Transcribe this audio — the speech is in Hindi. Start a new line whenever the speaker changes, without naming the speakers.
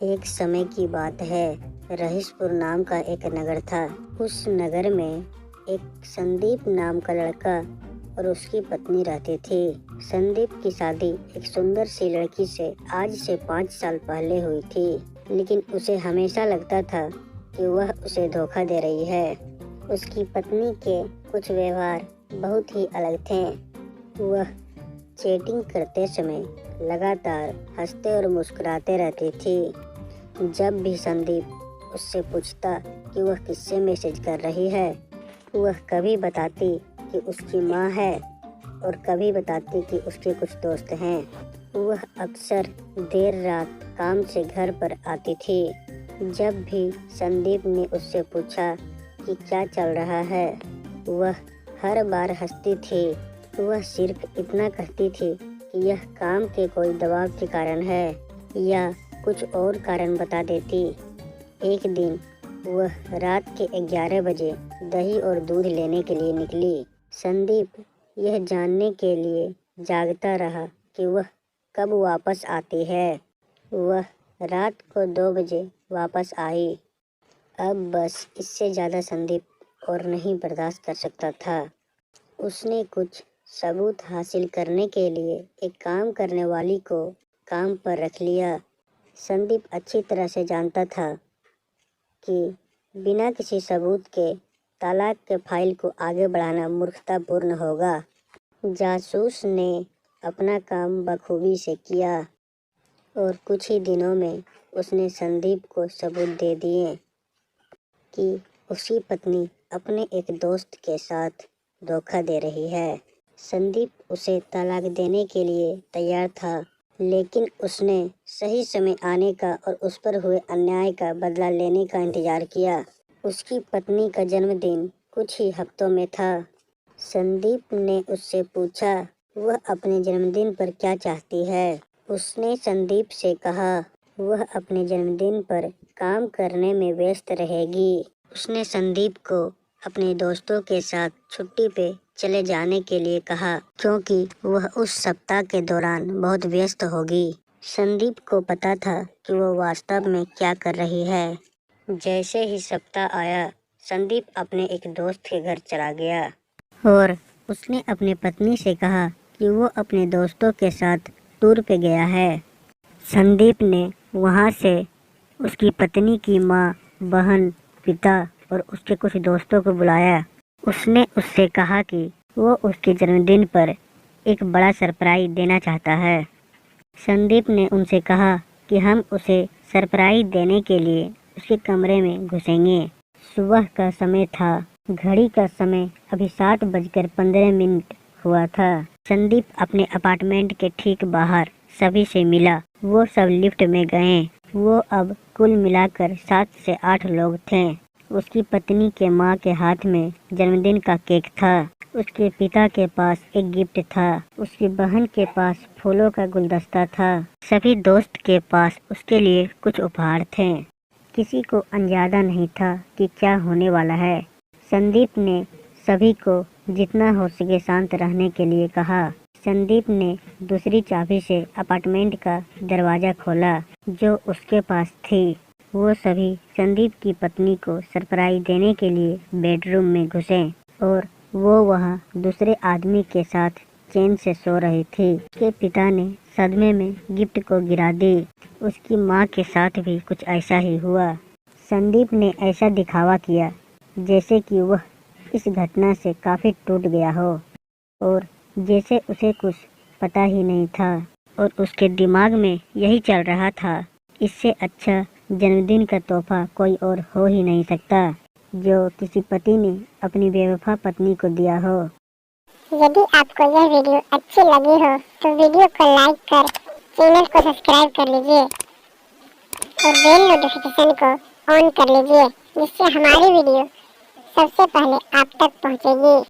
एक समय की बात है। रहीसपुर नाम का एक नगर था। उस नगर में एक संदीप नाम का लड़का और उसकी पत्नी रहती थी। संदीप की शादी एक सुंदर सी लड़की से आज से 5 साल पहले हुई थी, लेकिन उसे हमेशा लगता था कि वह उसे धोखा दे रही है। उसकी पत्नी के कुछ व्यवहार बहुत ही अलग थे। वह चैटिंग करते समय लगातार हंसते और मुस्कुराते रहती थी। जब भी संदीप उससे पूछता कि वह किससे मैसेज कर रही है, वह कभी बताती कि उसकी माँ है और कभी बताती कि उसके कुछ दोस्त हैं। वह अक्सर देर रात काम से घर पर आती थी। जब भी संदीप ने उससे पूछा कि क्या चल रहा है, वह हर बार हंसती थी। वह सिर्फ इतना कहती थी कि यह काम के कोई दबाव के कारण है या कुछ और कारण बता देती। एक दिन वह रात के 11 बजे दही और दूध लेने के लिए निकली। संदीप यह जानने के लिए जागता रहा कि वह कब वापस आती है। वह रात को 2 बजे वापस आई। अब बस इससे ज़्यादा संदीप और नहीं बर्दाश्त कर सकता था। उसने कुछ सबूत हासिल करने के लिए एक काम करने वाली को काम पर रख लिया। संदीप अच्छी तरह से जानता था कि बिना किसी सबूत के तलाक के फाइल को आगे बढ़ाना मूर्खतापूर्ण होगा। जासूस ने अपना काम बखूबी से किया और कुछ ही दिनों में उसने संदीप को सबूत दे दिए कि उसकी पत्नी अपने एक दोस्त के साथ धोखा दे रही है। संदीप उसे तलाक देने के लिए तैयार था, लेकिन उसने सही समय आने का और उस पर हुए अन्याय का बदला लेने का इंतजार किया। उसकी पत्नी का जन्मदिन कुछ ही हफ्तों में था। संदीप ने उससे पूछा वह अपने जन्मदिन पर क्या चाहती है। उसने संदीप से कहा वह अपने जन्मदिन पर काम करने में व्यस्त रहेगी। उसने संदीप को अपने दोस्तों के साथ छुट्टी पे चले जाने के लिए कहा, क्योंकि वह उस सप्ताह के दौरान बहुत व्यस्त होगी। संदीप को पता था कि वह वास्तव में क्या कर रही है। जैसे ही सप्ताह आया, संदीप अपने एक दोस्त के घर चला गया और उसने अपनी पत्नी से कहा कि वो अपने दोस्तों के साथ टूर पे गया है। संदीप ने वहाँ से उसकी पत्नी की माँ, बहन, पिता और उसके कुछ दोस्तों को बुलाया। उसने उससे कहा कि वो उसके जन्मदिन पर एक बड़ा सरप्राइज देना चाहता है। संदीप ने उनसे कहा कि हम उसे सरप्राइज देने के लिए उसके कमरे में घुसेंगे। सुबह का समय था। घड़ी का समय अभी 7:15 हुआ था। संदीप अपने अपार्टमेंट के ठीक बाहर सभी से मिला। वो सब लिफ्ट में गए। वो अब कुल मिलाकर 7 से 8 लोग थे। उसकी पत्नी के माँ के हाथ में जन्मदिन का केक था। उसके पिता के पास एक गिफ्ट था। उसकी बहन के पास फूलों का गुलदस्ता था। सभी दोस्त के पास उसके लिए कुछ उपहार थे। किसी को अंदाजा नहीं था कि क्या होने वाला है। संदीप ने सभी को जितना हो सके शांत रहने के लिए कहा। संदीप ने दूसरी चाबी से अपार्टमेंट का दरवाज़ा खोला जो उसके पास थी। वो सभी संदीप की पत्नी को सरप्राइज देने के लिए बेडरूम में घुसे और वो वहाँ दूसरे आदमी के साथ चैन से सो रही थी। उसके पिता ने सदमे में गिफ्ट को गिरा दी। उसकी माँ के साथ भी कुछ ऐसा ही हुआ। संदीप ने ऐसा दिखावा किया जैसे कि वह इस घटना से काफ़ी टूट गया हो और जैसे उसे कुछ पता ही नहीं था और उसके दिमाग में यही चल रहा था, इससे अच्छा जन्मदिन का तोहफा कोई और हो ही नहीं सकता जो किसी पति ने अपनी बेवफा पत्नी को दिया हो।
यदि आपको यह वीडियो अच्छी लगी हो तो वीडियो को लाइक कर चैनल को सब्सक्राइब कर लीजिए और बेल नोटिफिकेशन को ऑन कर लीजिए, जिससे हमारी वीडियो सबसे पहले आप तक पहुंचेगी।